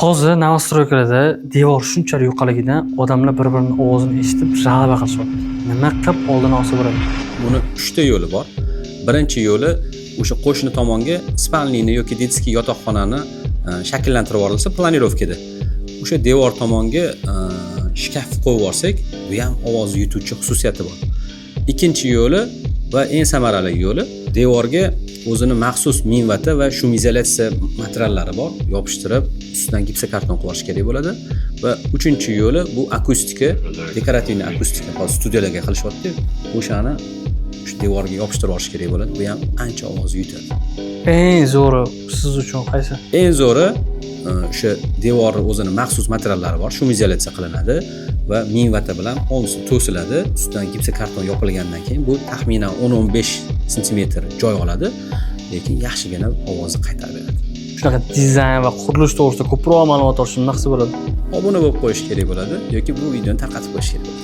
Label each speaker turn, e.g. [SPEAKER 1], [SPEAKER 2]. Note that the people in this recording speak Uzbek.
[SPEAKER 1] Hozir Novostroylarda devor shunchalik yo'qaligidan odamlar bir-birining ovozini eshitib g'alaba qilishyapti. Nima qilib oldini olsa bo'ladi?
[SPEAKER 2] Buni 3 ta yo'li bor. Birinchi yo'li o'sha qo'shni tomonga spalniyni yoki detskiy yotoqxonani shakllantirib yuborilsa planirovkada. O'sha devor tomonga shkaf qo'yib yuborsak, bu ham ovoz yutuvchi xususiyati bor. Ikkinchi yo'li va eng samarali yo'li devorga o'zini maxsus minvata va shumizolyatsiya materiallari bor, yopishtirib, ustidan gipsokarton qo'yish kerak bo'ladi va uchinchi yo'li bu akustika, dekorativniy akustika, hozir studiyalarga qilishyapti. O'shani shu devorga yopishtirib olish kerak bo'ladi. Bu ham ancha ovoz yutadi.
[SPEAKER 1] Eng zo'ri siz uchun qaysi?
[SPEAKER 2] Eng zo'ri o'sha devorni o'zini maxsus materiallari bor, shumizolyatsiya qilinadi va minvata bilan olmisi to'siladi. Ustidan gipsokarton yopilgandan keyin bu taxminan 10-15 sm joy oladi, lekin yaxshigina ovozni qaytarib beradi.
[SPEAKER 1] Shunaqa dizayn va qurilish to'g'risida ko'proq ma'lumot olishni nima qilsa bo'ladi?
[SPEAKER 2] Obuna bo'lib qo'yish kerak bo'ladi yoki bu videoni tarqatib qo'yish kerak bo'ladi.